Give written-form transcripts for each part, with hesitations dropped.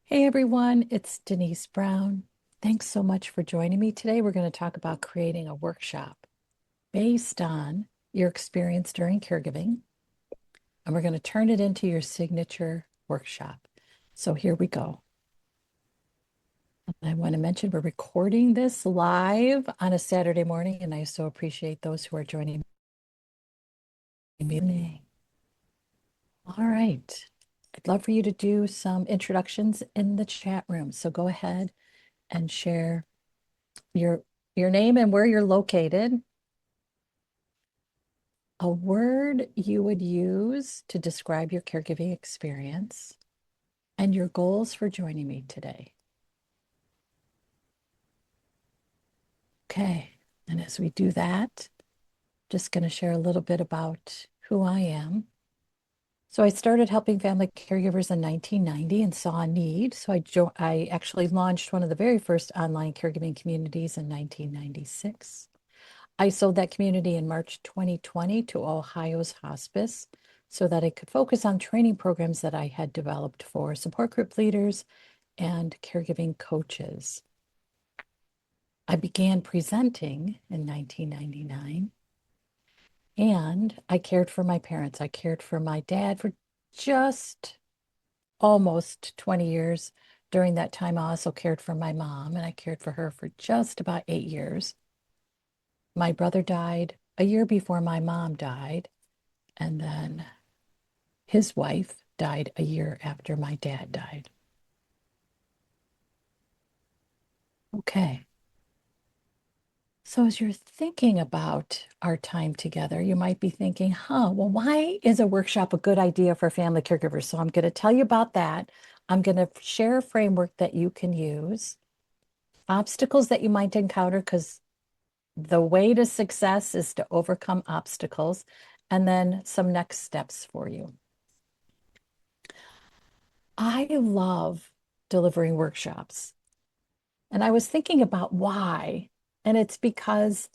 Hey everyone, it's Denise Brown. Thanks so much for joining me today. We're going to talk about creating a workshop based on your experience during caregiving, and we're going to turn it into your signature workshop. So here we go. I want to mention we're recording this live on a Saturday morning, and I so appreciate those who are joining me. All right. I'd love for you to do some introductions in the chat room. So go ahead and share your your name and where you're located, a word you would use to describe your caregiving experience, and your goals for joining me today. Okay, and as we do that, just going to share a little bit about who I am. So I started helping family caregivers in 1990 and saw a need. So I actually launched one of the very first online caregiving communities in 1996. I sold that community in March 2020 to Ohio's Hospice so that I could focus on training programs that I had developed for support group leaders and caregiving coaches. I began presenting in 1999, and I cared for my parents. I cared for my dad for just almost 20 years. During that time, I also cared for my mom, and I cared for her for just about 8 years. My brother died a year before my mom died, and then his wife died a year after my dad died. Okay. So as you're thinking about our time together, you might be thinking, well, why is a workshop a good idea for family caregivers? So I'm going to tell you about that. I'm going to share a framework that you can use, obstacles that you might encounter, because the way to success is to overcome obstacles, and then some next steps for you. I love delivering workshops. And I was thinking about why. And it's because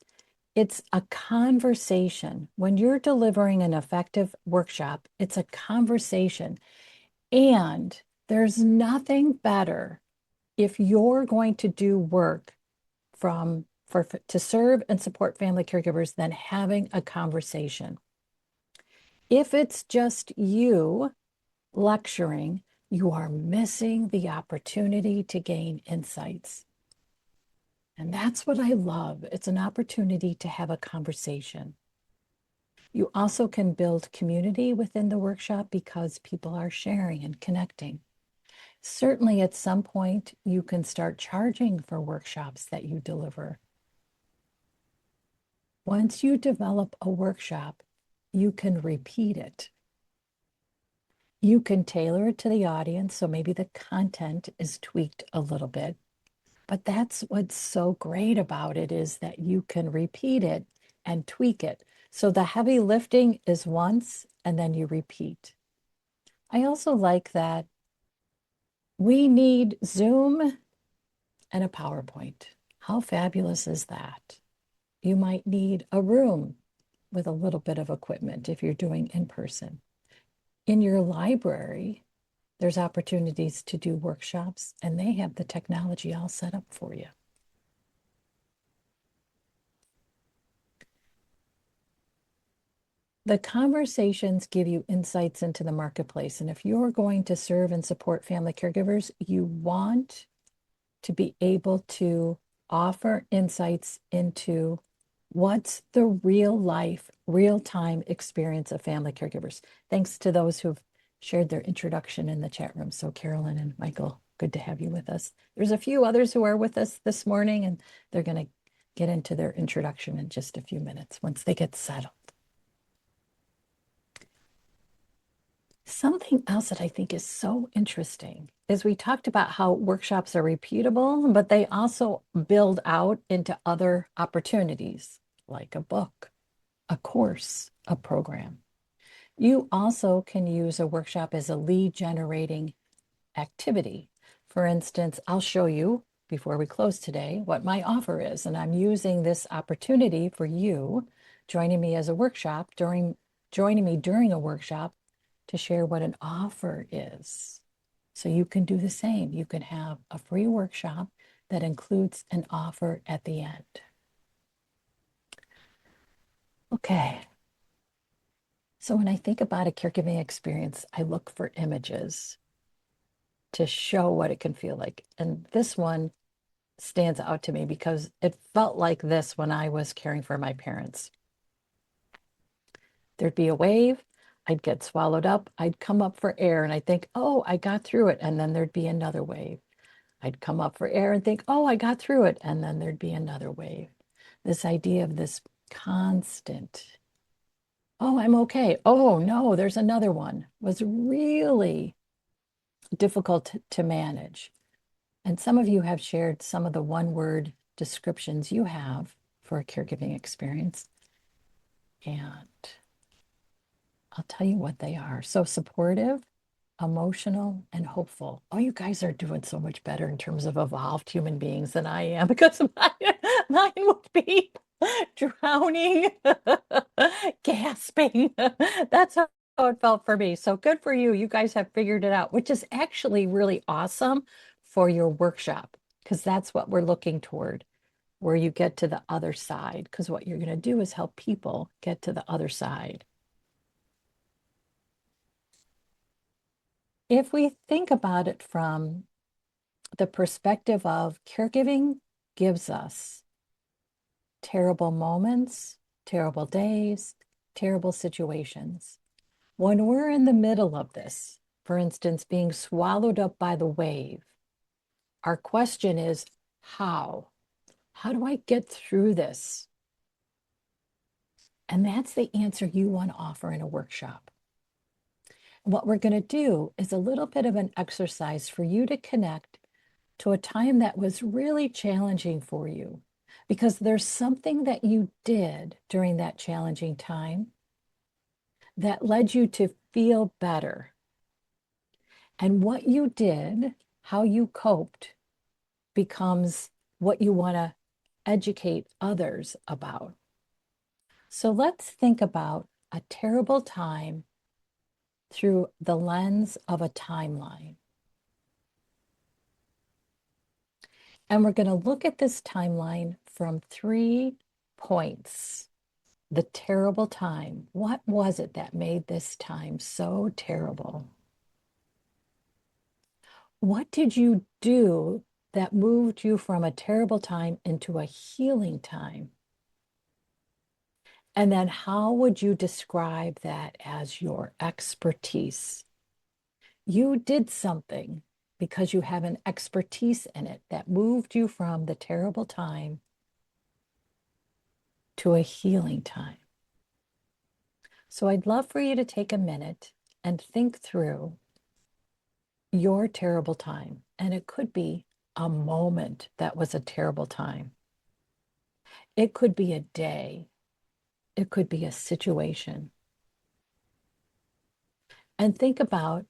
it's a conversation. When you're delivering an effective workshop, it's a conversation. And there's nothing better if you're going to do work to serve and support family caregivers than having a conversation. If it's just you lecturing, you are missing the opportunity to gain insights. And that's what I love. It's an opportunity to have a conversation. You also can build community within the workshop because people are sharing and connecting. Certainly, at some point, you can start charging for workshops that you deliver. Once you develop a workshop, you can repeat it. You can tailor it to the audience, so maybe the content is tweaked a little bit. But that's what's so great about it is that you can repeat it and tweak it. So the heavy lifting is once and then you repeat. I also like that we need Zoom and a PowerPoint. How fabulous is that? You might need a room with a little bit of equipment if you're doing in person. In your library, there's opportunities to do workshops, and they have the technology all set up for you. The conversations give you insights into the marketplace. And if you're going to serve and support family caregivers, you want to be able to offer insights into what's the real life, real time experience of family caregivers. Thanks to those who've shared their introduction in the chat room. So, Carolyn and Michael, good to have you with us. There's a few others who are with us this morning, and they're going to get into their introduction in just a few minutes once they get settled. Something else that I think is so interesting is we talked about how workshops are repeatable, but they also build out into other opportunities like a book, a course, a program. You also can use a workshop as a lead generating activity. For instance, I'll show you before we close today what my offer is, and I'm using this opportunity for you joining me as a workshop joining me during a workshop to share what an offer is. So you can do the same. You can have a free workshop that includes an offer at the end. Okay. So when I think about a caregiving experience, I look for images to show what it can feel like. And this one stands out to me because it felt like this when I was caring for my parents. There'd be a wave, I'd get swallowed up, I'd come up for air, and I'd think, oh, I got through it. And then there'd be another wave. I'd come up for air and think, oh, I got through it. And then there'd be another wave. This idea of this constant, oh, I'm okay. Oh, no, there's another one was really difficult to manage. And some of you have shared some of the one word descriptions you have for a caregiving experience. And I'll tell you what they are. So supportive, emotional, and hopeful. Oh, you guys are doing so much better in terms of evolved human beings than I am because mine would be drowning, gasping. That's how it felt for me. So good for you. You guys have figured it out, which is actually really awesome for your workshop because that's what we're looking toward, where you get to the other side. Because what you're going to do is help people get to the other side. If we think about it from the perspective of caregiving gives us terrible moments, terrible days, terrible situations. When we're in the middle of this, for instance, being swallowed up by the wave, our question is, how? How do I get through this? And that's the answer you want to offer in a workshop. What we're going to do is a little bit of an exercise for you to connect to a time that was really challenging for you because there's something that you did during that challenging time that led you to feel better. And what you did, how you coped, becomes what you want to educate others about. So let's think about a terrible time through the lens of a timeline. And we're going to look at this timeline from 3 points. The terrible time. What was it that made this time so terrible? What did you do that moved you from a terrible time into a healing time? And then how would you describe that as your expertise? You did something because you have an expertise in it that moved you from the terrible time to a healing time. So I'd love for you to take a minute and think through your terrible time. And it could be a moment that was a terrible time. It could be a day. It could be a situation. And think about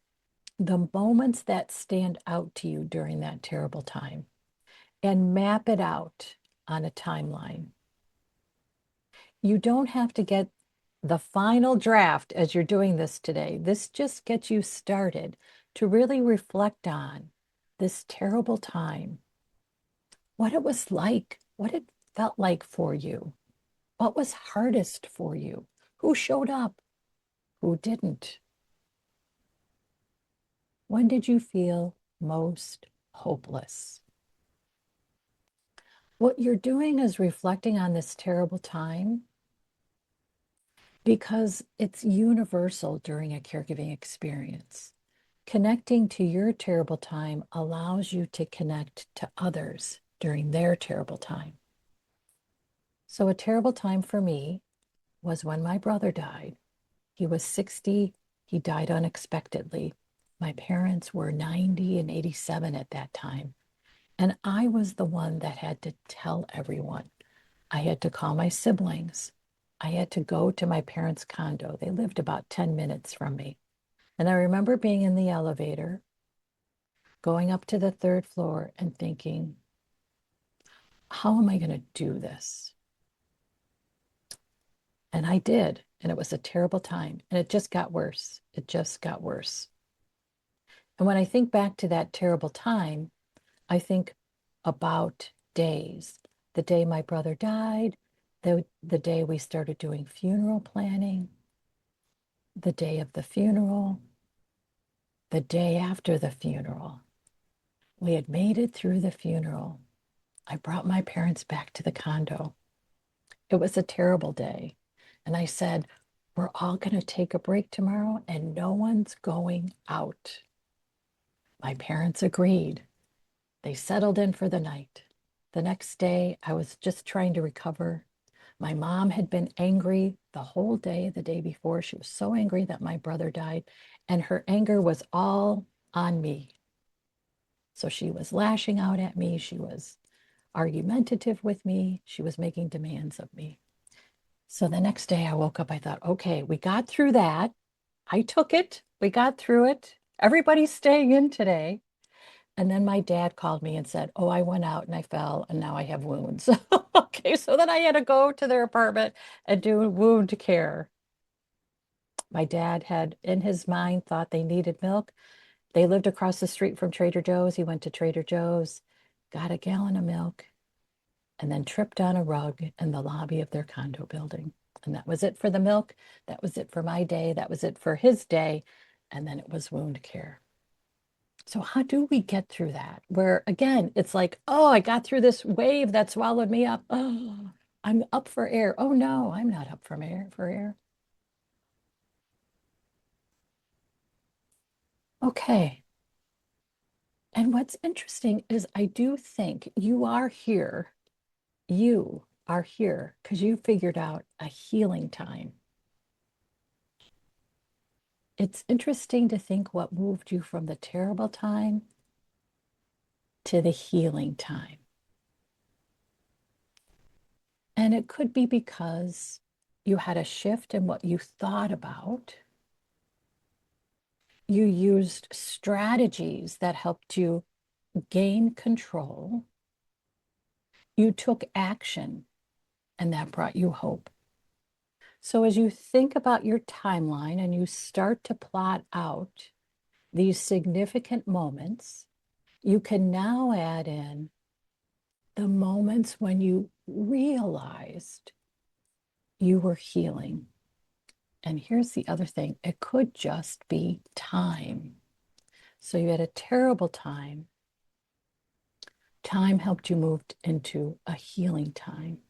the moments that stand out to you during that terrible time and map it out on a timeline. You don't have to get the final draft as you're doing this today. This just gets you started to really reflect on this terrible time, what it was like, what it felt like for you, what was hardest for you, who showed up, who didn't. When did you feel most hopeless? What you're doing is reflecting on this terrible time because it's universal during a caregiving experience. Connecting to your terrible time allows you to connect to others during their terrible time. So, a terrible time for me was when my brother died. He was 60, he died unexpectedly. My parents were 90 and 87 at that time. And I was the one that had to tell everyone. I had to call my siblings. I had to go to my parents' condo. They lived about 10 minutes from me. And I remember being in the elevator, going up to the 3rd floor and thinking, how am I going to do this? And I did. And it was a terrible time. And it just got worse. It just got worse. And when I think back to that terrible time, I think about days. The day my brother died, the day we started doing funeral planning, the day of the funeral, the day after the funeral. We had made it through the funeral. I brought my parents back to the condo. It was a terrible day. And I said, we're all going to take a break tomorrow and no one's going out. My parents agreed. They settled in for the night. The next day, I was just trying to recover. My mom had been angry the whole day, the day before. She was so angry that my brother died, and her anger was all on me. So she was lashing out at me. She was argumentative with me. She was making demands of me. So the next day I woke up, I thought, okay, we got through that. I took it. We got through it. Everybody's staying in today. And then my dad called me and said, oh, I went out and I fell and now I have wounds. Okay, so then I had to go to their apartment and do wound care. My dad had in his mind thought they needed milk. They lived across the street from Trader Joe's. He went to Trader Joe's, got a gallon of milk, and then tripped on a rug in the lobby of their condo building. And that was it for the milk. That was it for my day. That was it for his day. And then it was wound care. So, how do we get through that? Where again, it's like, oh, I got through this wave that swallowed me up. Oh, I'm up for air. Oh, no, I'm not up for air. For air. Okay. And what's interesting is I do think you are here. You are here because you figured out a healing time. It's interesting to think what moved you from the terrible time to the healing time. And it could be because you had a shift in what you thought about. You used strategies that helped you gain control. You took action, and that brought you hope. So, as you think about your timeline and you start to plot out these significant moments, you can now add in the moments when you realized you were healing. And here's the other thing, it could just be time. So you had a terrible time. Time helped you move into a healing time.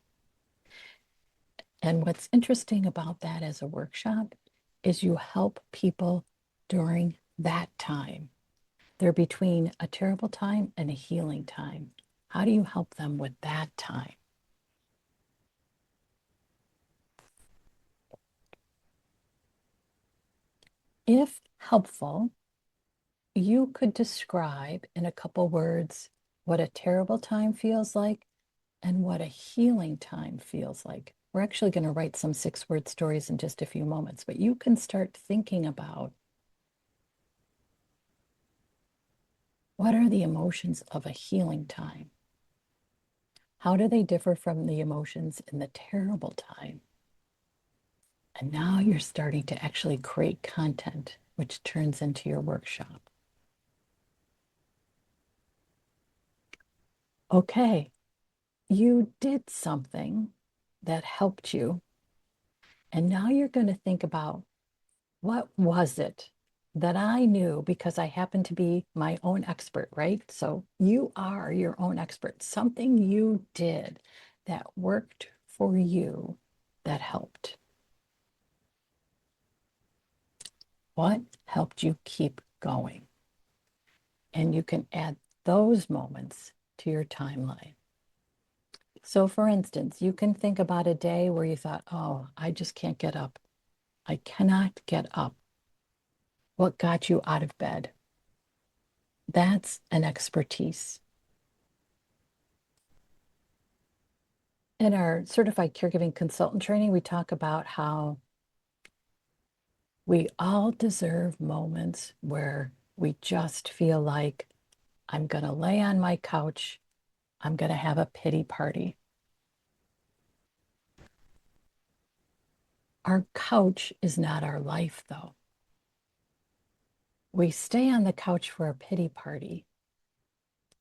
And what's interesting about that as a workshop is you help people during that time. They're between a terrible time and a healing time. How do you help them with that time? If helpful, you could describe in a couple words what a terrible time feels like and what a healing time feels like. We're actually going to write some 6-word stories in just a few moments, but you can start thinking about what are the emotions of a healing time? How do they differ from the emotions in the terrible time? And now you're starting to actually create content, which turns into your workshop. Okay, you did something that helped you. And now you're going to think about what was it that I knew because I happen to be my own expert, right? So you are your own expert. Something you did that worked for you that helped. What helped you keep going? And you can add those moments to your timeline. So, for instance, you can think about a day where you thought, oh, I just can't get up. I cannot get up. What got you out of bed? That's an expertise. In our certified caregiving consultant training, we talk about how we all deserve moments where we just feel like I'm going to lay on my couch, I'm going to have a pity party. Our couch is not our life, though. We stay on the couch for a pity party.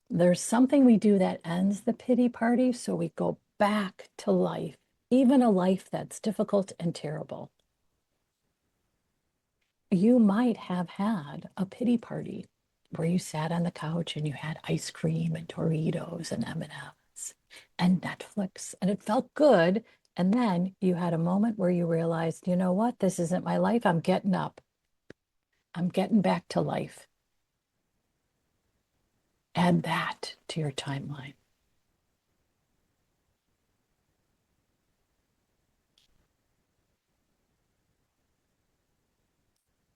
There's something we do that ends the pity party, so we go back to life, even a life that's difficult and terrible. You might have had a pity party where you sat on the couch and you had ice cream and Doritos and M&Ms and Netflix, and it felt good. And then you had a moment where you realized, you know what? This isn't my life. I'm getting up. I'm getting back to life. Add that to your timeline.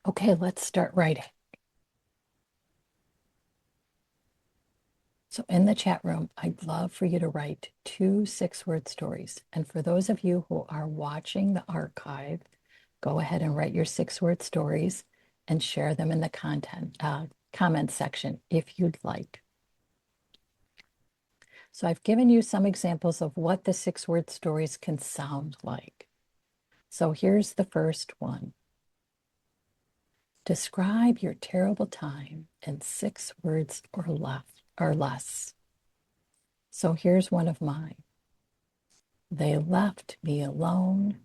Okay, let's start writing. So in the chat room, I'd love for you to write 2 6-word stories. And for those of you who are watching the archive, go ahead and write your 6-word stories and share them in the comment section if you'd like. So I've given you some examples of what the 6-word stories can sound like. So here's the first one. Describe your terrible time in 6 words or less. So here's one of mine. They left me alone.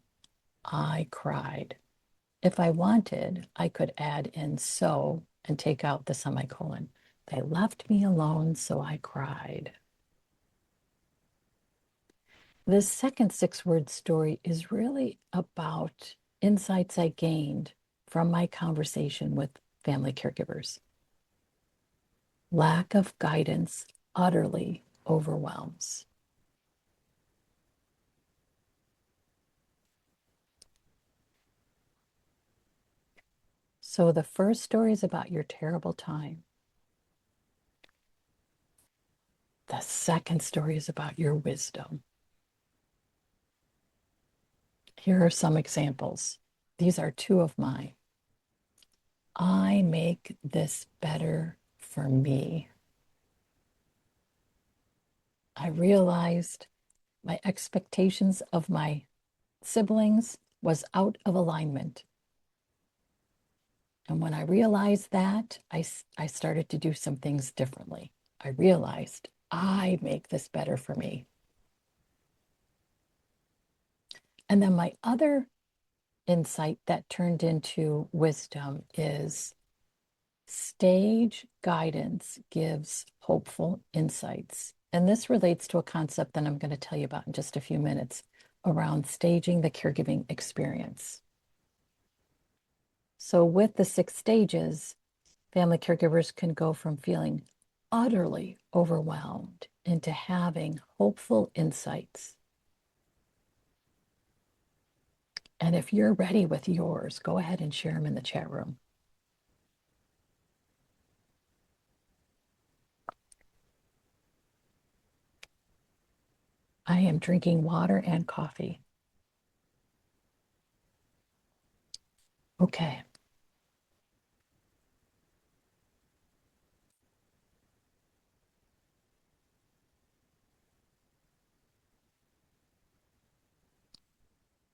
I cried. If I wanted, I could add in so and take out the semicolon. They left me alone, so I cried. This second 6-word story is really about insights I gained from my conversation with family caregivers. Lack of guidance utterly overwhelms. So the first story is about your terrible time. The second story is about your wisdom. Here are some examples. These are 2 of mine. I make this better for me. I realized my expectations of my siblings was out of alignment. And when I realized that, I started to do some things differently. I realized I make this better for me. And then my other insight that turned into wisdom is stage guidance gives hopeful insights. And this relates to a concept that I'm going to tell you about in just a few minutes around staging the caregiving experience. So, with the 6 stages, family caregivers can go from feeling utterly overwhelmed into having hopeful insights. And if you're ready with yours, go ahead and share them in the chat room. I am drinking water and coffee. Okay.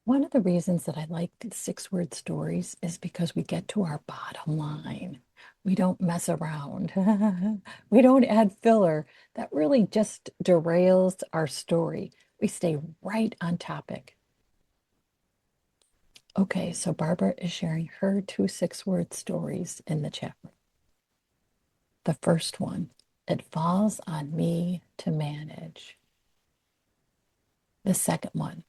One of the reasons that I like 6-word stories is because we get to our bottom line. We don't mess around. We don't add filler. That really just derails our story. We stay right on topic. Okay, so Barbara is sharing her 2 6-word stories in the chat room. The first one, it falls on me to manage. The second one,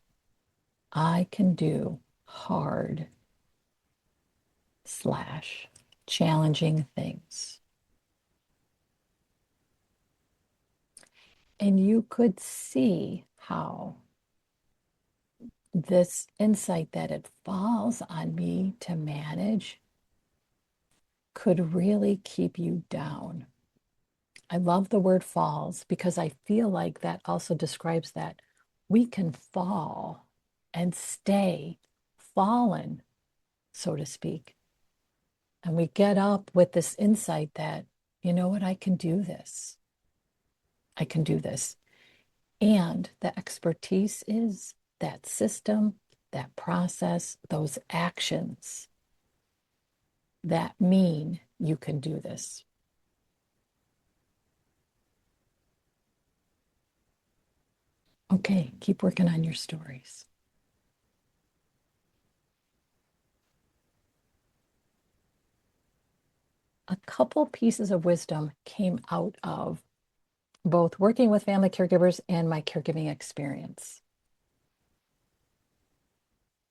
I can do hard / challenging things. And you could see how this insight that it falls on me to manage could really keep you down. I love the word falls because I feel like that also describes that we can fall and stay fallen, so to speak. And we get up with this insight that, you know what, I can do this. I can do this. And the expertise is that system, that process, those actions. that mean you can do this. Okay, keep working on your stories. A couple pieces of wisdom came out of both working with family caregivers and my caregiving experience.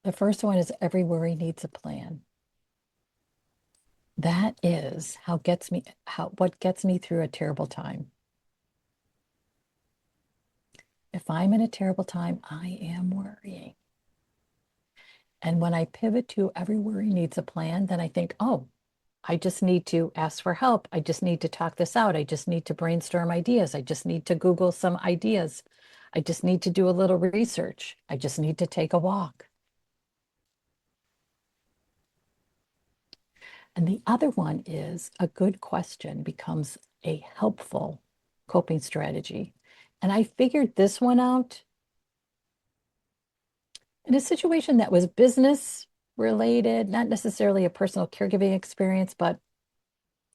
The first one is every worry needs a plan. That is what gets me through a terrible time. If I'm in a terrible time, I am worrying. And when I pivot to every worry needs a plan, then I think, oh, I just need to ask for help. I just need to talk this out. I just need to brainstorm ideas. I just need to Google some ideas. I just need to do a little research. I just need to take a walk. And the other one is a good question becomes a helpful coping strategy. And I figured this one out in a situation that was business related, not necessarily a personal caregiving experience, but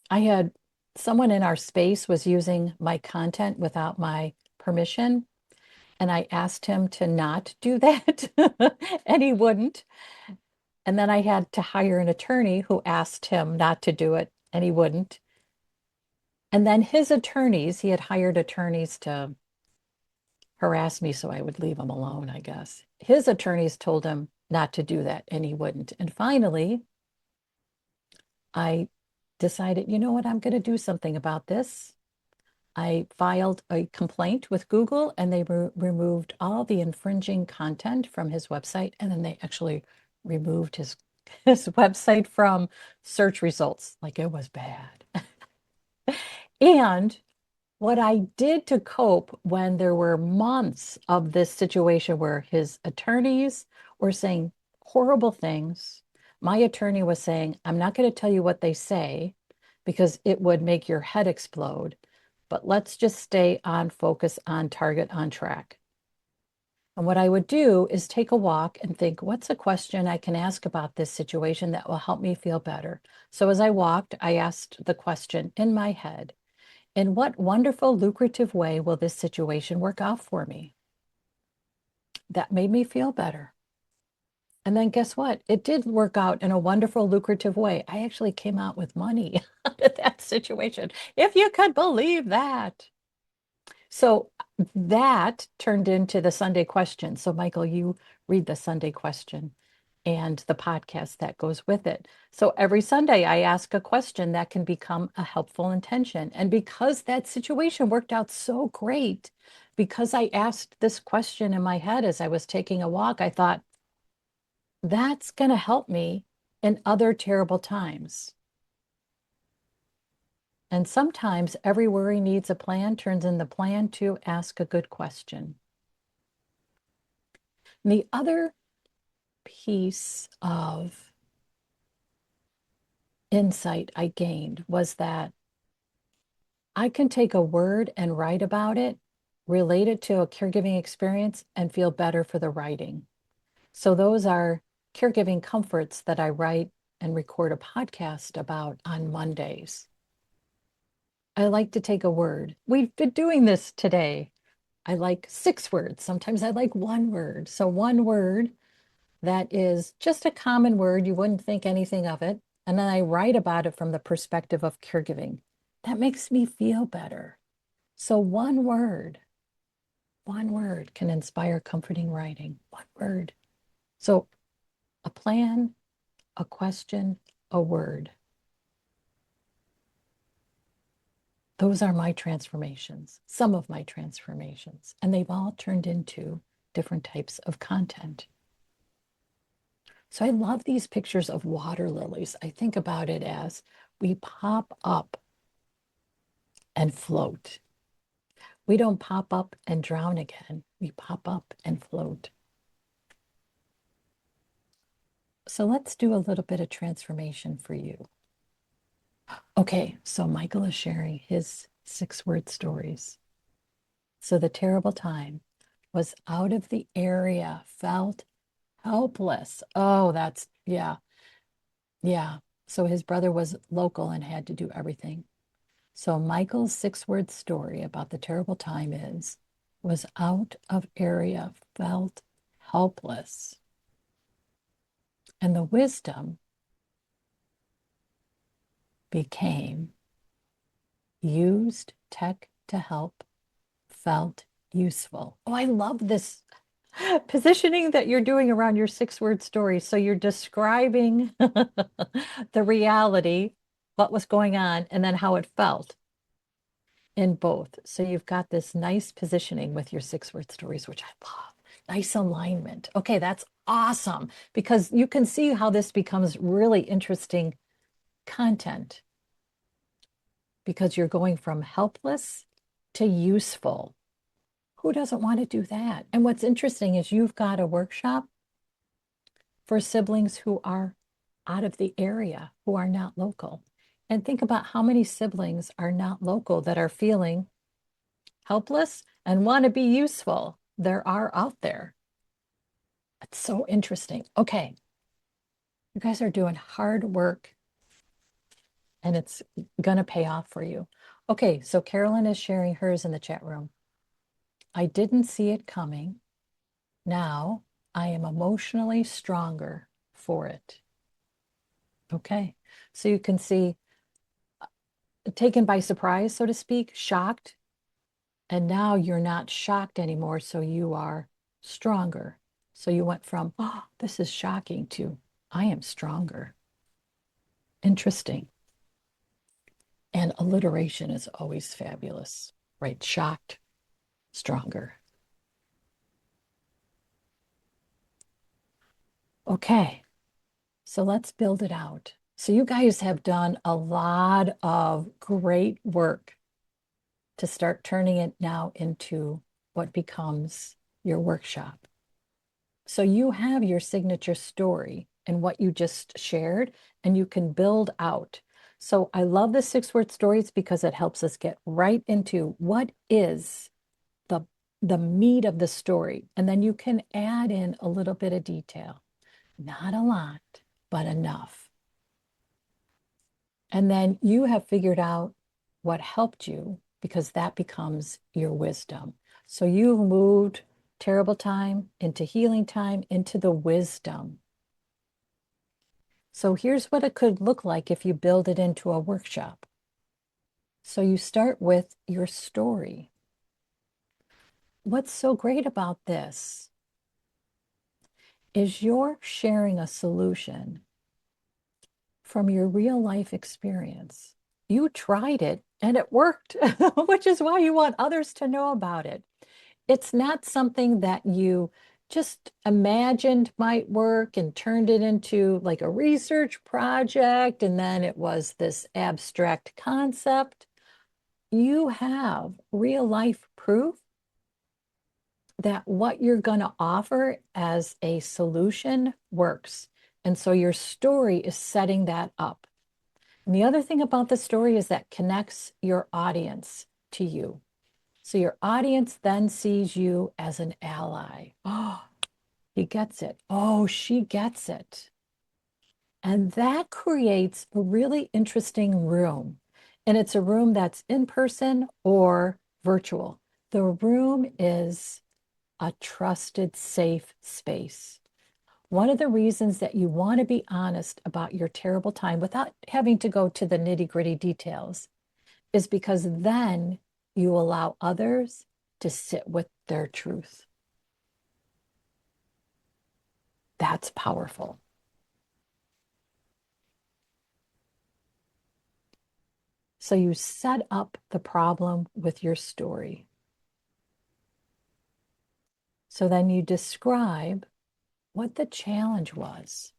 I had someone in our space was using my content without my permission. And I asked him to not do that, and he wouldn't. And then I had to hire an attorney who asked him not to do it, and he wouldn't. And then his attorneys, he had hired attorneys to harass me so I would leave him alone, I guess. His attorneys told him not to do that, and he wouldn't. And finally, I decided, you know what, I'm going to do something about this. I filed a complaint with Google and they removed all the infringing content from his website. And then they actually removed his website from search results. Like it was bad. And what I did to cope when there were months of this situation where his attorneys were saying horrible things. My attorney was saying, I'm not going to tell you what they say because it would make your head explode, but let's just stay on focus, on target, on track. And what I would do is take a walk and think, what's a question I can ask about this situation that will help me feel better? So as I walked, I asked the question in my head, in what wonderful, lucrative way will this situation work out for me? That made me feel better. And then guess what? It did work out in a wonderful, lucrative way. I actually came out with money out of that situation, if you could believe that. So that turned into the Sunday question. So, Michael, you read the Sunday question and the podcast that goes with it. So every Sunday, I ask a question that can become a helpful intention. And because that situation worked out so great, because I asked this question in my head as I was taking a walk, I thought, that's going to help me in other terrible times. And sometimes every worry needs a plan turns in the plan to ask a good question. And the other piece of insight I gained was that I can take a word and write about it, relate it to a caregiving experience, and feel better for the writing. So those are caregiving comforts that I write and record a podcast about on Mondays. I like to take a word. We've been doing this today. I like 6 words. Sometimes I like one word. So one word that is just a common word. You wouldn't think anything of it. And then I write about it from the perspective of caregiving. That makes me feel better. So one word can inspire comforting writing. One word. So a plan, a question, a word. Those are my transformations, some of my transformations, and they've all turned into different types of content. So I love these pictures of water lilies. I think about it as we pop up and float. We don't pop up and drown again. We pop up and float. So let's do a little bit of transformation for you. Okay, so Michael is sharing his 6-word stories. So the terrible time was out of the area, felt helpless. Oh, yeah. So his brother was local and had to do everything. So Michael's 6-word story about the terrible time is was out of area, felt helpless. And the wisdom became used tech to help, felt useful. Oh, I love this positioning that you're doing around your 6-word story. So you're describing the reality, what was going on, and then how it felt in both. So you've got this nice positioning with your 6-word stories, which I love. Nice alignment. Okay, that's awesome because you can see how this becomes really interesting content because you're going from helpless to useful. Who doesn't want to do that? And what's interesting is you've got a workshop for siblings who are out of the area, who are not local. And think about how many siblings are not local that are feeling helpless and want to be useful. There are out there. It's so interesting. Okay, you guys are doing hard work and it's going to pay off for you. Okay, so Carolyn is sharing hers in the chat room. I didn't see it coming. Now I am emotionally stronger for it. Okay, so you can see taken by surprise, so to speak, shocked. And now you're not shocked anymore, so you are stronger. So you went from, oh, this is shocking to, I am stronger. Interesting. And alliteration is always fabulous, right? Shocked, stronger. Okay, so let's build it out. So you guys have done a lot of great work to start turning it now into what becomes your workshop. So you have your signature story and what you just shared, and you can build out. So I love the 6-word stories because it helps us get right into what is the the meat of the story. And then you can add in a little bit of detail. Not a lot, but enough. And then you have figured out what helped you because that becomes your wisdom. So you've moved terrible time into healing time into the wisdom. So here's what it could look like if you build it into a workshop. So you start with your story. What's so great about this is you're sharing a solution from your real life experience. You tried it and it worked, which is why you want others to know about it. It's not something that you just imagined might work and turned it into like a research project, and then it was this abstract concept. You have real life proof that what you're going to offer as a solution works. And so your story is setting that up. And the other thing about the story is that connects your audience to you. So your audience then sees you as an ally. Oh, he gets it. Oh, she gets it. And that creates a really interesting room. And it's a room that's in person or virtual. The room is a trusted, safe space. One of the reasons that you want to be honest about your terrible time without having to go to the nitty-gritty details is because then you allow others to sit with their truth. That's powerful. So you set up the problem with your story. So then you describe what the challenge was.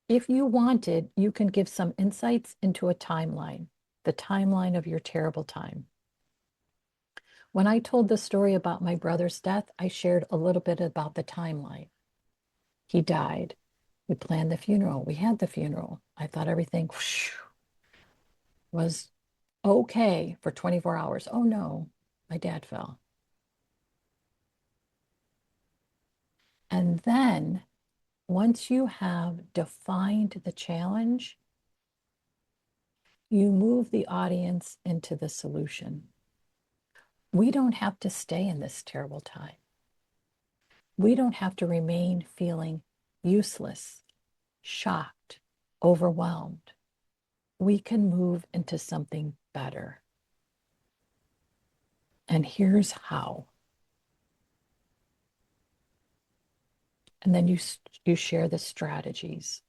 If you wanted, you can give some insights into a timeline, the timeline of your terrible time. When I told the story about my brother's death, I shared a little bit about the timeline. He died. We planned the funeral. We had the funeral. I thought everything was okay for 24 hours. Oh no, my dad fell. And then Once you have defined the challenge, you move the audience into the solution. We don't have to stay in this terrible time. We don't have to remain feeling useless, shocked, overwhelmed. We can move into something better. And here's how. And then you share the strategies.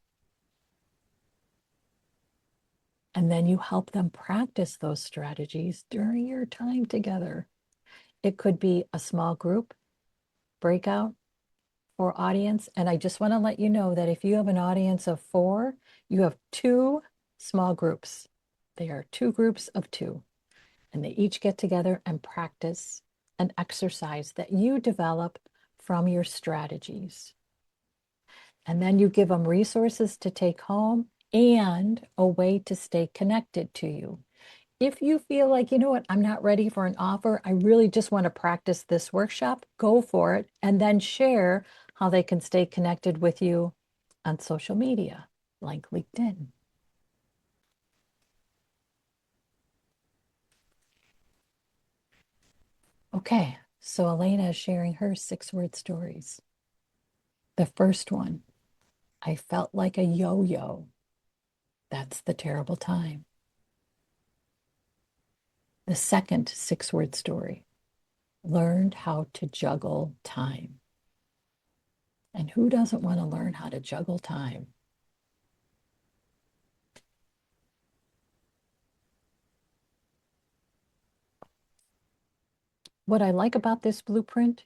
And then you help them practice those strategies during your time together. It could be a small group breakout for audience. And I just want to let you know that if you have an audience of 4, you have 2 small groups. They are 2 groups of 2, and they each get together and practice an exercise that you develop from your strategies. And then you give them resources to take home and a way to stay connected to you. If you feel like, you know what, I'm not ready for an offer, I really just want to practice this workshop, go for it, and then share how they can stay connected with you on social media, like LinkedIn. Okay, so Elena is sharing her 6-word stories. The first one, I felt like a yo-yo. That's the terrible time. The second 6-word story, learned how to juggle time. And who doesn't want to learn how to juggle time? What I like about this blueprint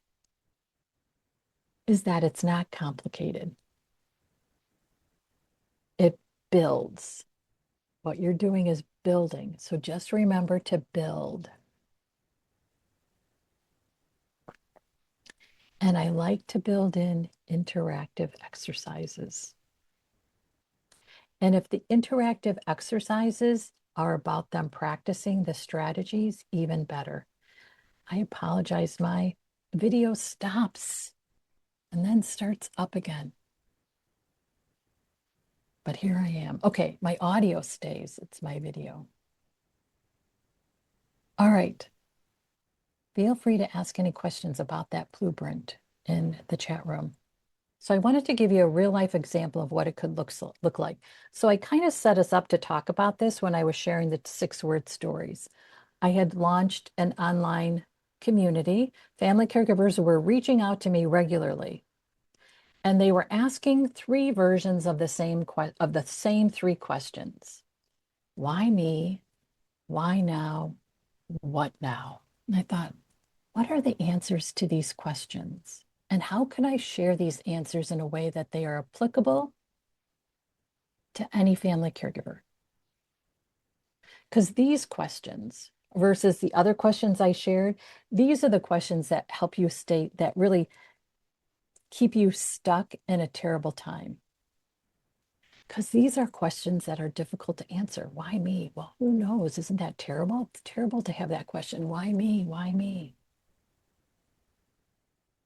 is that it's not complicated. It builds. What you're doing is building. So just remember to build. And I like to build in interactive exercises. And if the interactive exercises are about them practicing the strategies, even better. I apologize, my video stops and then starts up again. But here I am. Okay, my audio stays. It's my video. All right. Feel free to ask any questions about that blueprint in the chat room. So I wanted to give you a real life example of what it could look like. So I kind of set us up to talk about this when I was sharing the 6-word stories. I had launched an online community. Family caregivers were reaching out to me regularly, and they were asking 3 versions of the same 3 questions. Why me? Why now? What now? And I thought, what are the answers to these questions? And how can I share these answers in a way that they are applicable to any family caregiver? Because these questions versus the other questions I shared, these are the questions that help you stay, that really keep you stuck in a terrible time. Because these are questions that are difficult to answer. Why me? Well, who knows? Isn't that terrible? It's terrible to have that question. Why me? Why me?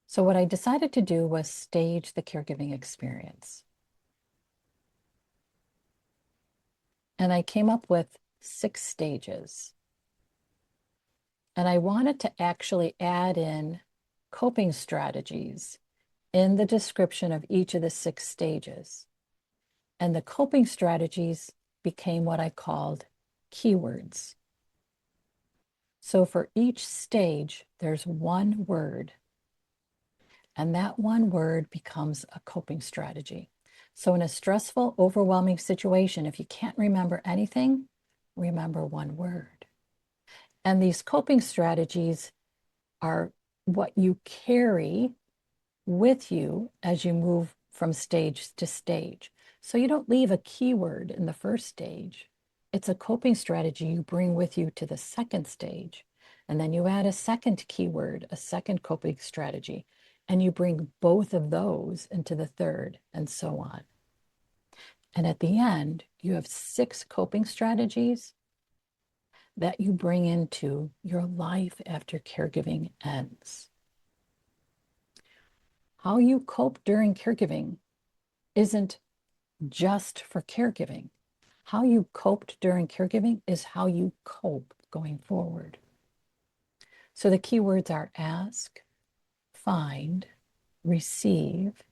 So what I decided to do was stage the caregiving experience. And I came up with 6 stages. And I wanted to actually add in coping strategies in the description of each of the 6 stages. And the coping strategies became what I called keywords. So for each stage, there's one word, and that one word becomes a coping strategy. So in a stressful, overwhelming situation, if you can't remember anything, remember one word. And these coping strategies are what you carry with you as you move from stage to stage. So you don't leave a keyword in the first stage. It's a coping strategy you bring with you to the second stage. And then you add a second keyword, a second coping strategy, and you bring both of those into the third, and so on. And at the end, you have 6 coping strategies that you bring into your life after caregiving ends. How you cope during caregiving isn't just for caregiving. How you coped during caregiving is how you cope going forward. So the key words are ask, find, receive,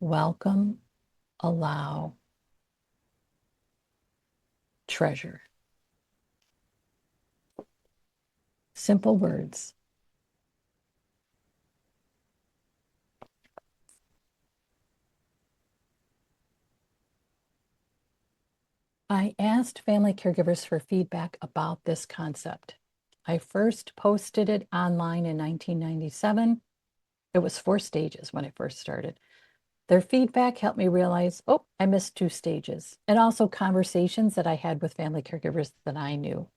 welcome, allow, treasure. Simple words. I asked family caregivers for feedback about this concept. I first posted it online in 1997. It was 4 stages when I first started. Their feedback helped me realize, oh, I missed 2 stages, and also conversations that I had with family caregivers that I knew.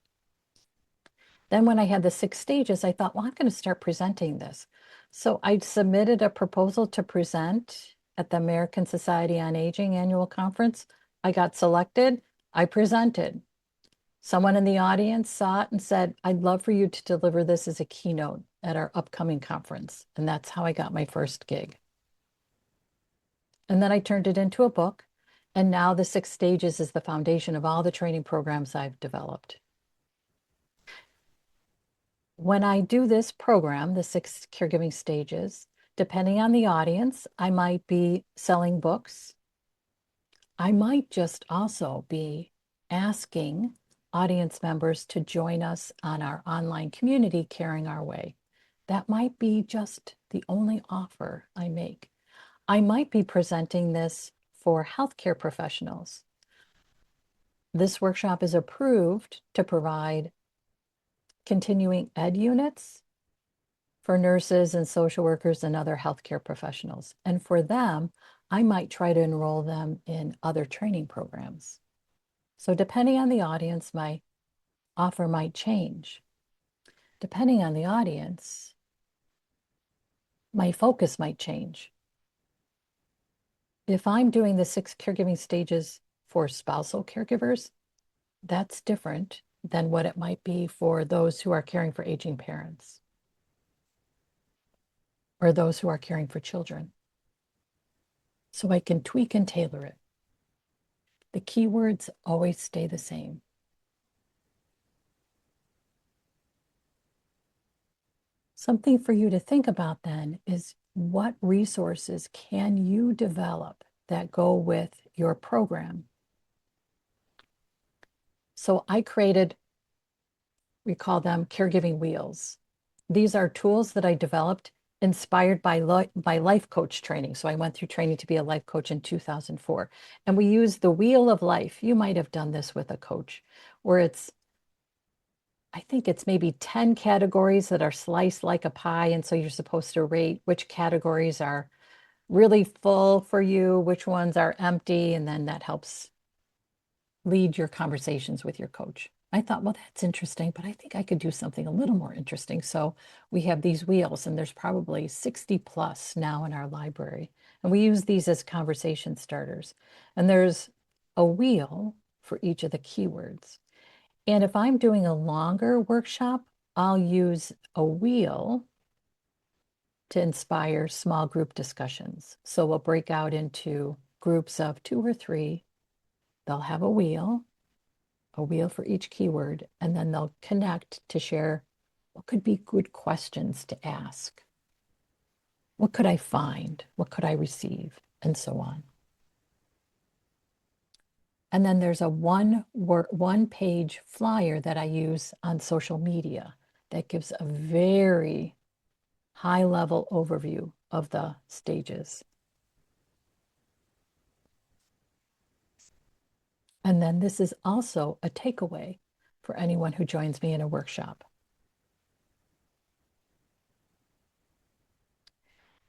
Then when I had the 6 stages, I thought, well, I'm going to start presenting this. So I submitted a proposal to present at the American Society on Aging annual conference. I got selected. I presented. Someone in the audience saw it and said, I'd love for you to deliver this as a keynote at our upcoming conference. And that's how I got my first gig. And then I turned it into a book. And now the 6 stages is the foundation of all the training programs I've developed. When I do this program, the 6 caregiving stages, depending on the audience, I might be selling books. I might just also be asking audience members to join us on our online community, Caring Our Way. That might be just the only offer I make. I might be presenting this for healthcare professionals. This workshop is approved to provide continuing ed units for nurses and social workers and other healthcare professionals. And for them, I might try to enroll them in other training programs. So depending on the audience, my offer might change. Depending on the audience, my focus might change. If I'm doing the 6 caregiving stages for spousal caregivers, that's different than what it might be for those who are caring for aging parents or those who are caring for children. So I can tweak and tailor it. The keywords always stay the same. Something for you to think about then is what resources can you develop that go with your program? So I created, we call them caregiving wheels. These are tools that I developed inspired by life coach training. So I went through training to be a life coach in 2004. And we use the wheel of life. You might have done this with a coach where I think it's maybe 10 categories that are sliced like a pie. And so you're supposed to rate which categories are really full for you, which ones are empty. And then that helps lead your conversations with your coach. I thought, well, that's interesting, but I think I could do something a little more interesting. So we have these wheels, and there's probably 60 plus now in our library. And we use these as conversation starters. And there's a wheel for each of the keywords. And if I'm doing a longer workshop, I'll use a wheel to inspire small group discussions. So we'll break out into groups of 2 or 3. They'll have a wheel for each keyword, and then they'll connect to share what could be good questions to ask. What could I find? What could I receive? And so on. And then there's a one-page flyer that I use on social media that gives a very high-level overview of the stages. And then this is also a takeaway for anyone who joins me in a workshop.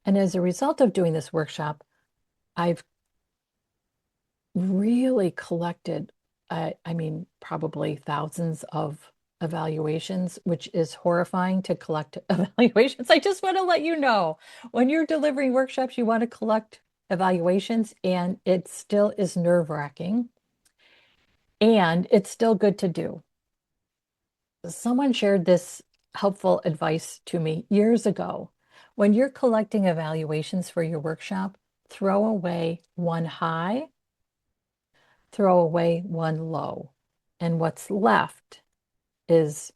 And as a result of doing this workshop, I've really collected, I mean, probably thousands of evaluations, which is horrifying to collect evaluations. I just want to let you know, when you're delivering workshops, you want to collect evaluations, and it still is nerve-wracking, and it's still good to do. Someone shared this helpful advice to me years ago. When you're collecting evaluations for your workshop, throw away one high, throw away one low. And what's left is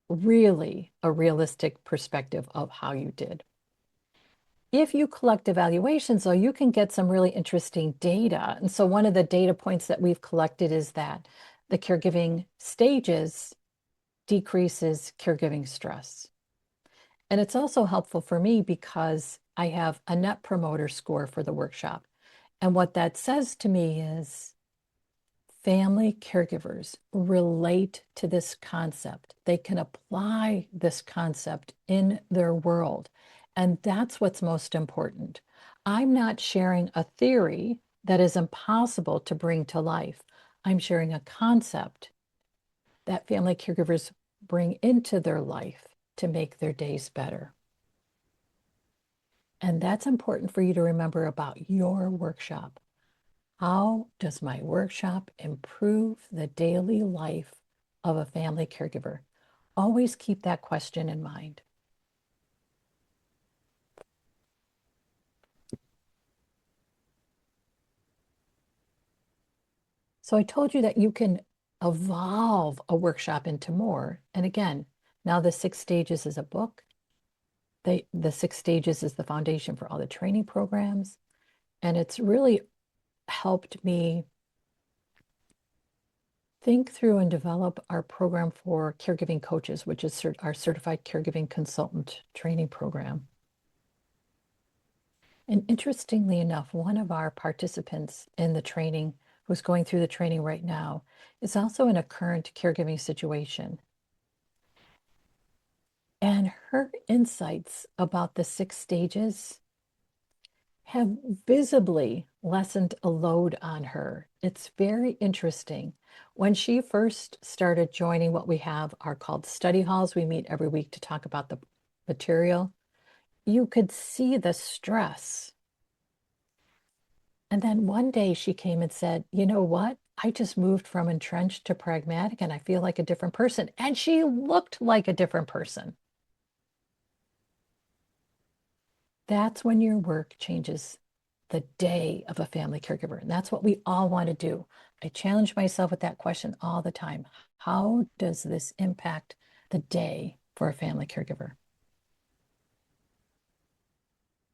really a realistic perspective of how you did. If you collect evaluations, though, you can get some really interesting data. And so one of the data points that we've collected is that the caregiving stages decreases caregiving stress. And it's also helpful for me because I have a net promoter score for the workshop. And what that says to me is family caregivers relate to this concept. They can apply this concept in their world. And that's what's most important. I'm not sharing a theory that is impossible to bring to life. I'm sharing a concept that family caregivers bring into their life to make their days better. And that's important for you to remember about your workshop. How does my workshop improve the daily life of a family caregiver? Always keep that question in mind. So I told you that you can evolve a workshop into more. And again, now the 6 stages is a book. The 6 stages is the foundation for all the training programs. And it's really helped me think through and develop our program for caregiving coaches, which is our certified caregiving consultant training program. And interestingly enough, one of our participants in the training, who's going through the training right now, is also in a current caregiving situation. And her insights about the 6 stages have visibly lessened a load on her. It's very interesting. When she first started joining what we have are called study halls, we meet every week to talk about the material, you could see the stress. And then one day she came and said, you know what? I just moved from entrenched to pragmatic and I feel like a different person. And she looked like a different person. That's when your work changes the day of a family caregiver. And that's what we all want to do. I challenge myself with that question all the time. How does this impact the day for a family caregiver?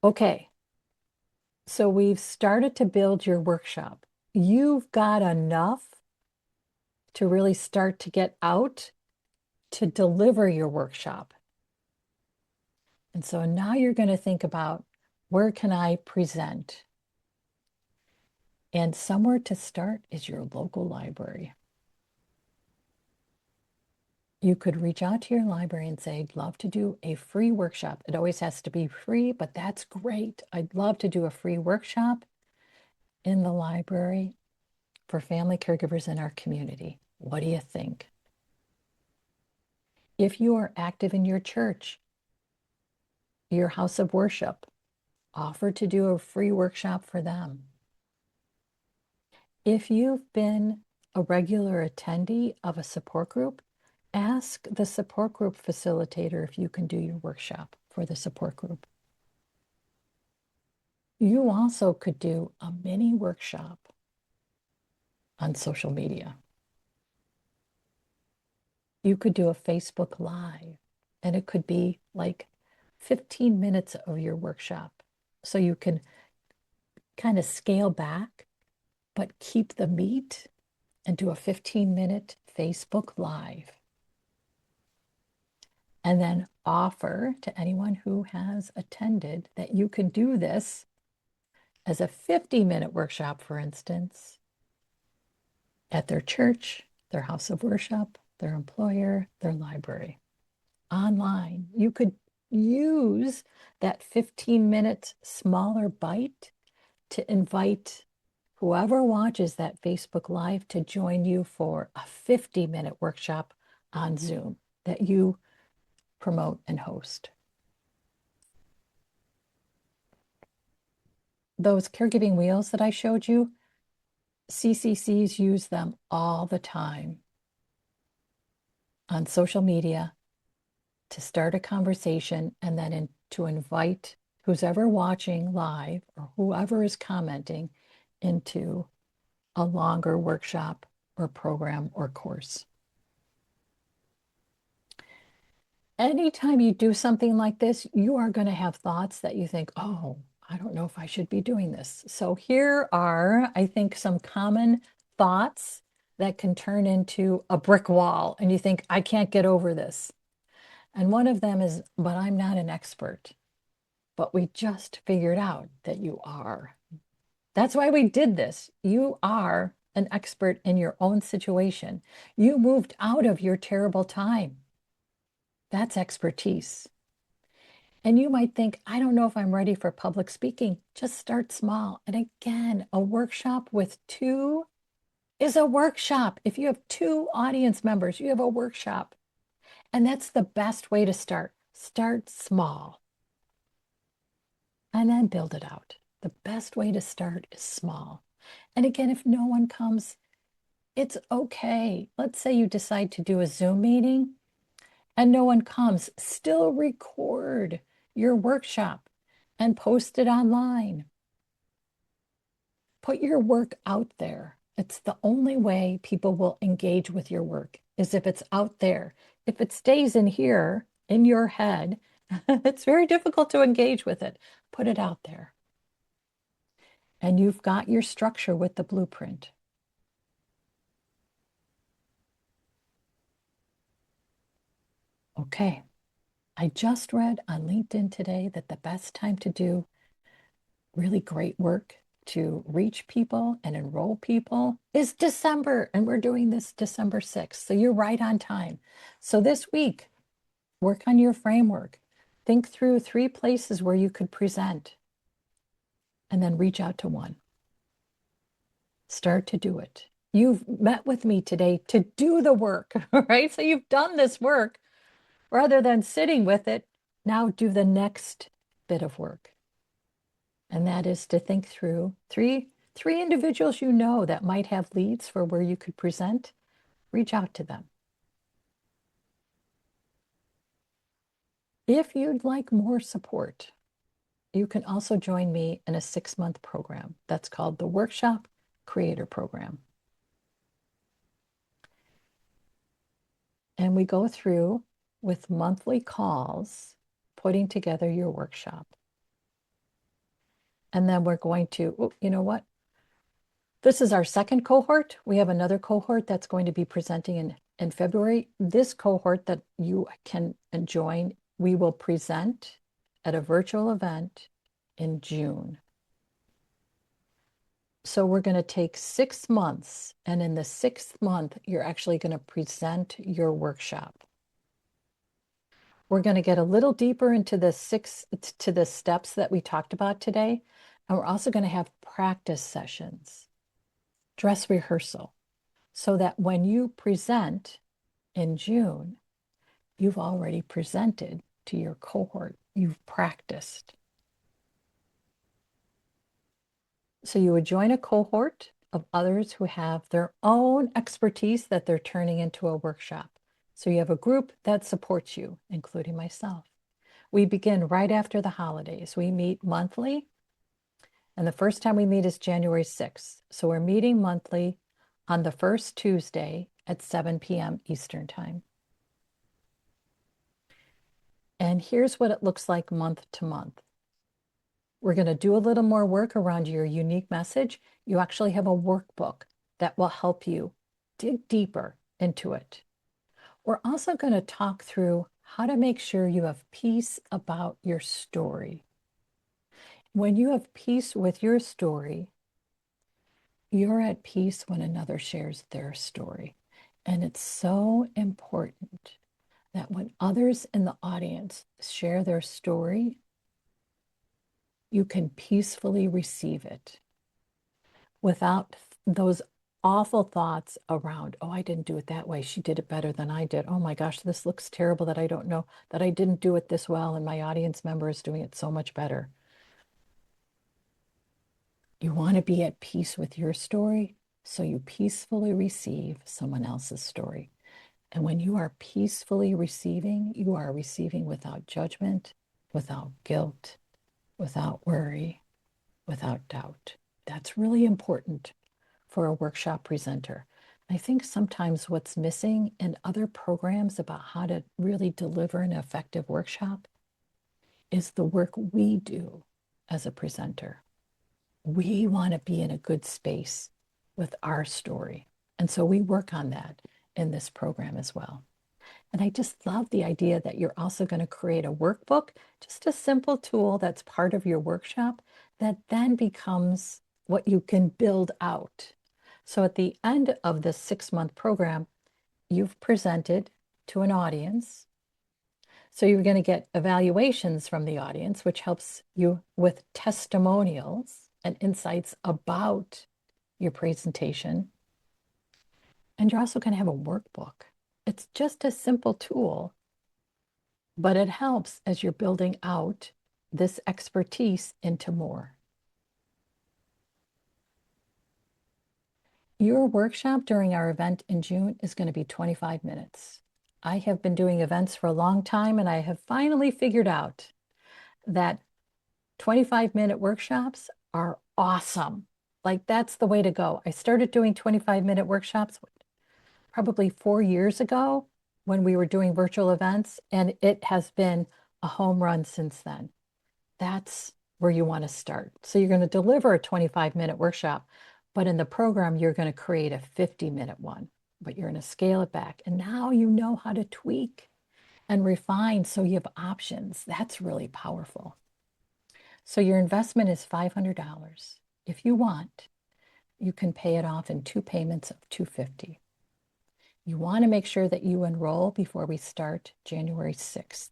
Okay, so we've started to build your workshop. You've got enough to really start to get out to deliver your workshop. And so now you're going to think about, where can I present? And somewhere to start is your local library. You could reach out to your library and say, I'd love to do a free workshop. It always has to be free, but that's great. I'd love to do a free workshop in the library for family caregivers in our community. What do you think? If you are active in your church, your house of worship, offer to do a free workshop for them. If you've been a regular attendee of a support group, ask the support group facilitator if you can do your workshop for the support group. You also could do a mini workshop on social media. You could do a Facebook Live, and it could be like 15 minutes of your workshop. So you can kind of scale back, but keep the meat and do a 15-minute Facebook Live. And then offer to anyone who has attended that you can do this as a 50-minute workshop, for instance, at their church, their house of worship, their employer, their library. Online, you could use that 15-minute smaller bite to invite whoever watches that Facebook Live to join you for a 50-minute workshop on Zoom that you promote and host. Those caregiving wheels that I showed you, CCCs use them all the time on social media to start a conversation and then to invite who's ever watching live or whoever is commenting into a longer workshop or program or course. Anytime you do something like this, you are going to have thoughts that you think, oh, I don't know if I should be doing this. So here are, I think, some common thoughts that can turn into a brick wall, and you think, I can't get over this. And one of them is, but I'm not an expert. But we just figured out that you are. That's why we did this. You are an expert in your own situation. You moved out of your terrible time. That's expertise. And you might think, I don't know if I'm ready for public speaking. Just start small. And again, a workshop with two is a workshop. If you have two audience members, you have a workshop. And that's the best way to start. Start small and then build it out. The best way to start is small. And again, if no one comes, it's okay. Let's say you decide to do a Zoom meeting and no one comes, still record your workshop and post it online. Put your work out there. It's the only way people will engage with your work is if it's out there. If it stays in here, in your head, it's very difficult to engage with it. Put it out there. And you've got your structure with the blueprint. Okay. I just read on LinkedIn today that the best time to do really great work to reach people and enroll people is December. And we're doing this December 6th. So you're right on time. So this week, work on your framework. Think through 3 places where you could present and then reach out to one. Start to do it. You've met with me today to do the work, right? So you've done this work rather than sitting with it. Now do the next bit of work. And that is to think through three individuals you know that might have leads for where you could present. Reach out to them. If you'd like more support, you can also join me in a 6-month program that's called the Workshop Creator Program. And we go through with monthly calls, putting together your workshop. And then we're going to, oh, you know what? This is our second cohort. We have another cohort that's going to be presenting in February. This cohort that you can join, we will present at a virtual event in June. So we're going to take 6 months, and in the 6th month, you're actually going to present your workshop. We're going to get a little deeper into the steps that we talked about today, and we're also going to have practice sessions, dress rehearsal, so that when you present in June, you've already presented to your cohort. You've practiced. So you would join a cohort of others who have their own expertise that they're turning into a workshop. So you have a group that supports you, including myself. We begin right after the holidays. We meet monthly, and the first time we meet is January 6th. So we're meeting monthly on the first Tuesday at 7 p.m. Eastern Time. And here's what it looks like month to month. We're going to do a little more work around your unique message. You actually have a workbook that will help you dig deeper into it. We're also going to talk through how to make sure you have peace about your story. When you have peace with your story, you're at peace when another shares their story. And it's so important that when others in the audience share their story, you can peacefully receive it without those awful thoughts around, oh, I didn't do it that way. She did it better than I did. Oh my gosh, this looks terrible that I don't know, that I didn't do it this well, and my audience member is doing it so much better. You want to be at peace with your story, so you peacefully receive someone else's story. And when you are peacefully receiving, you are receiving without judgment, without guilt, without worry, without doubt. That's really important for a workshop presenter. I think sometimes what's missing in other programs about how to really deliver an effective workshop is the work we do as a presenter. We want to be in a good space with our story. And so we work on that in this program as well. And I just love the idea that you're also going to create a workbook, just a simple tool that's part of your workshop that then becomes what you can build out. So at the end of this 6-month program, you've presented to an audience. So you're going to get evaluations from the audience, which helps you with testimonials and insights about your presentation. And you're also going to have a workbook. It's just a simple tool, but it helps as you're building out this expertise into more. Your workshop during our event in June is going to be 25 minutes. I have been doing events for a long time, and I have finally figured out that 25-minute workshops are awesome. Like, that's the way to go. I started doing 25-minute workshops probably 4 years ago when we were doing virtual events, and it has been a home run since then. That's where you want to start. So you're going to deliver a 25-minute workshop, but in the program, you're going to create a 50-minute one, but you're going to scale it back. And now you know how to tweak and refine so you have options. That's really powerful. So your investment is $500. If you want, you can pay it off in 2 payments of $250. You want to make sure that you enroll before we start January 6th.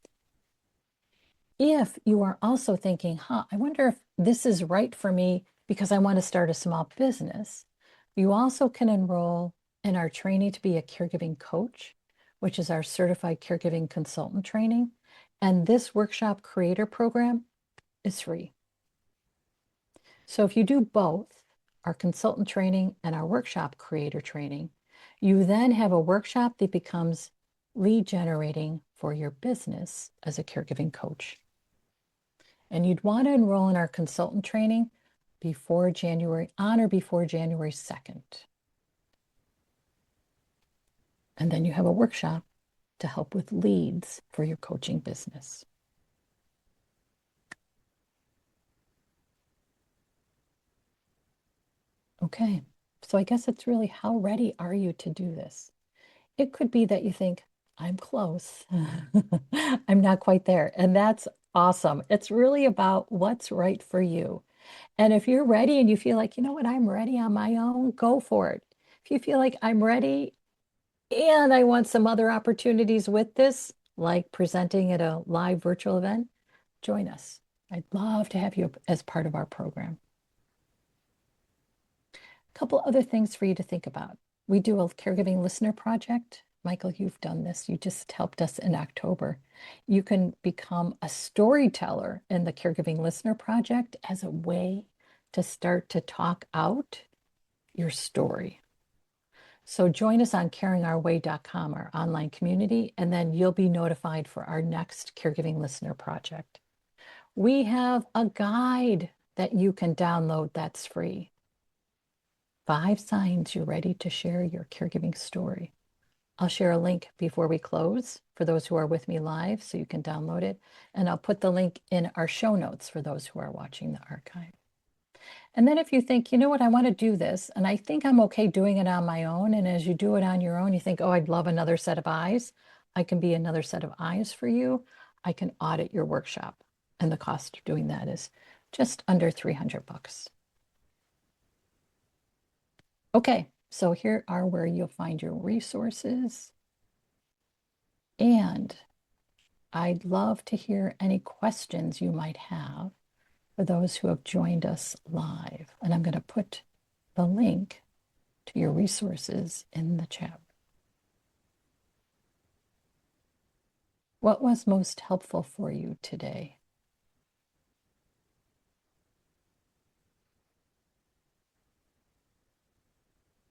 If you are also thinking, I wonder if this is right for me because I want to start a small business, you also can enroll in our training to be a caregiving coach, which is our certified caregiving consultant training. And this workshop creator program is free. So if you do both, our consultant training and our workshop creator training, you then have a workshop that becomes lead generating for your business as a caregiving coach. And you'd want to enroll in our consultant training before January, on or before January 2nd. And then you have a workshop to help with leads for your coaching business. Okay, so I guess it's really, how ready are you to do this? It could be that you think, I'm close. I'm not quite there. And that's awesome. It's really about what's right for you. And if you're ready and you feel like, you know what, I'm ready on my own, go for it. If you feel like I'm ready and I want some other opportunities with this, like presenting at a live virtual event, join us. I'd love to have you as part of our program. A couple other things for you to think about. We do a caregiving listener project. Michael, you've done this. You just helped us in October. You can become a storyteller in the Caregiving Listener Project as a way to start to talk out your story. So join us on caringourway.com, our online community, and then you'll be notified for our next Caregiving Listener Project. We have a guide that you can download that's free. 5 signs you're ready to share your caregiving story. I'll share a link before we close for those who are with me live so you can download it. And I'll put the link in our show notes for those who are watching the archive. And then if you think, you know what, I want to do this, and I think I'm okay doing it on my own. And as you do it on your own, you think, oh, I'd love another set of eyes. I can be another set of eyes for you. I can audit your workshop. And the cost of doing that is just under $300. Okay, so here are where you'll find your resources. And I'd love to hear any questions you might have for those who have joined us live. And I'm going to put the link to your resources in the chat. What was most helpful for you today?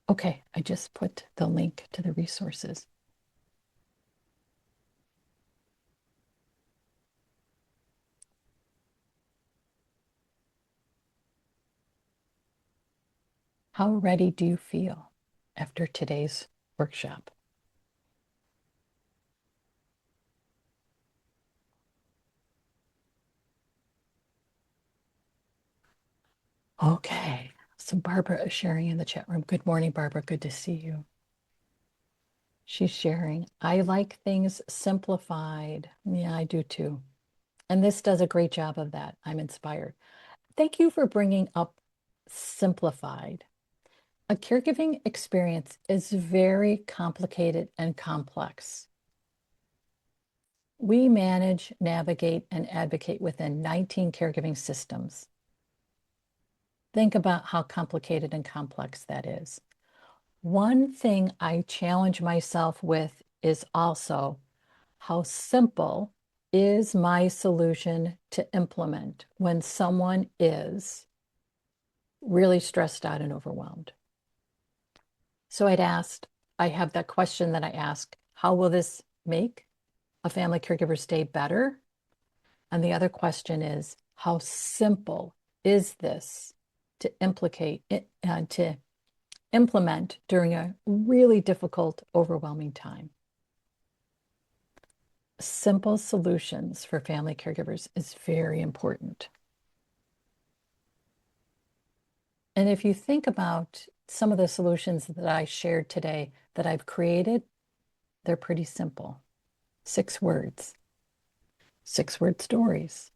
Okay, I just put the link to the resources. How ready do you feel after today's workshop? Okay. So Barbara is sharing in the chat room. Good morning, Barbara. Good to see you. She's sharing. I like things simplified. Yeah, I do too. And this does a great job of that. I'm inspired. Thank you for bringing up simplified. A caregiving experience is very complicated and complex. We manage, navigate, and advocate within 19 caregiving systems. Think about how complicated and complex that is. One thing I challenge myself with is also how simple is my solution to implement when someone is really stressed out and overwhelmed. So I have that question that I ask, how will this make a family caregiver's day better? And the other question is, how simple is this to to implement during a really difficult, overwhelming time? Simple solutions for family caregivers is very important. And if you think about some of the solutions that I shared today that I've created, they're pretty simple. 6 words, 6 word stories,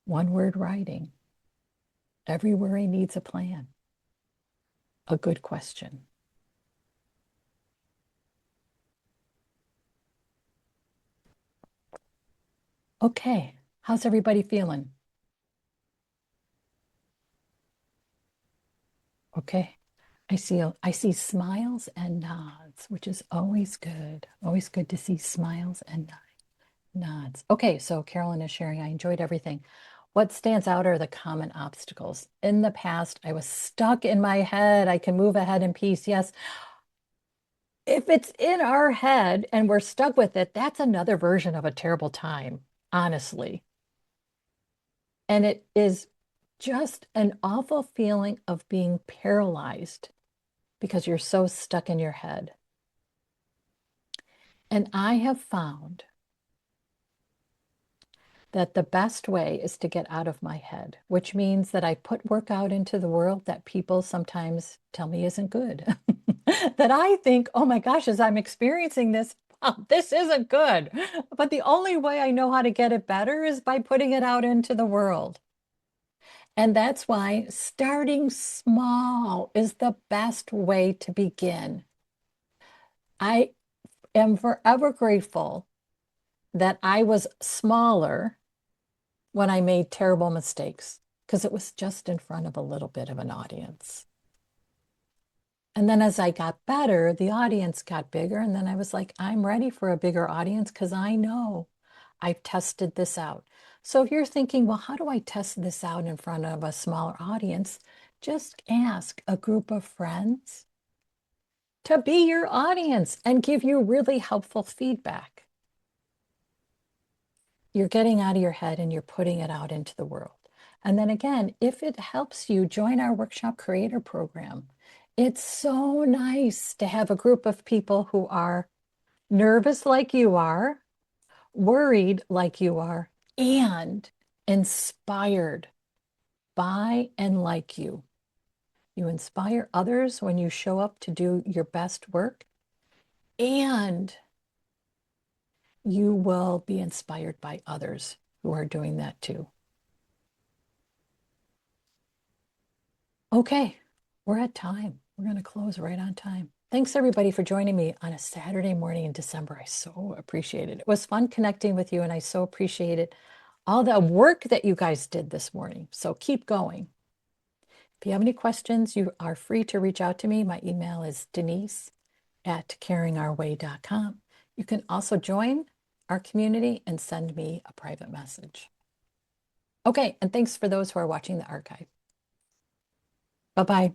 1 word writing. Every worry needs a plan. A good question. Okay, how's everybody feeling? Okay. I see smiles and nods, which is always good. Always good to see smiles and nods. Okay, so Carolyn is sharing. I enjoyed everything. What stands out are the common obstacles. In the past, I was stuck in my head. I can move ahead in peace. Yes. If it's in our head and we're stuck with it, that's another version of a terrible time, honestly. And it is just an awful feeling of being paralyzed because you're so stuck in your head. And I have found that the best way is to get out of my head, which means that I put work out into the world that people sometimes tell me isn't good. That I think, oh my gosh, as I'm experiencing this, oh, this isn't good. But the only way I know how to get it better is by putting it out into the world. And that's why starting small is the best way to begin. I am forever grateful that I was smaller when I made terrible mistakes because it was just in front of a little bit of an audience. And then as I got better, the audience got bigger. And then I was like, I'm ready for a bigger audience because I know I've tested this out. So if you're thinking, well, how do I test this out in front of a smaller audience? Just ask a group of friends to be your audience and give you really helpful feedback. You're getting out of your head and you're putting it out into the world. And then again, if it helps you, join our workshop creator program. It's so nice to have a group of people who are nervous like you are, worried like you are, and inspired by and like you. You inspire others when you show up to do your best work, and you will be inspired by others who are doing that too. Okay, we're at time. We're going to close right on time. Thanks everybody for joining me on a Saturday morning in December. I so appreciate it. It was fun connecting with you, and I so appreciated all the work that you guys did this morning. So keep going. If you have any questions, you are free to reach out to me. My email is denise@caringourway.com. You can also join our community and send me a private message. Okay, and thanks for those who are watching the archive. Bye-bye.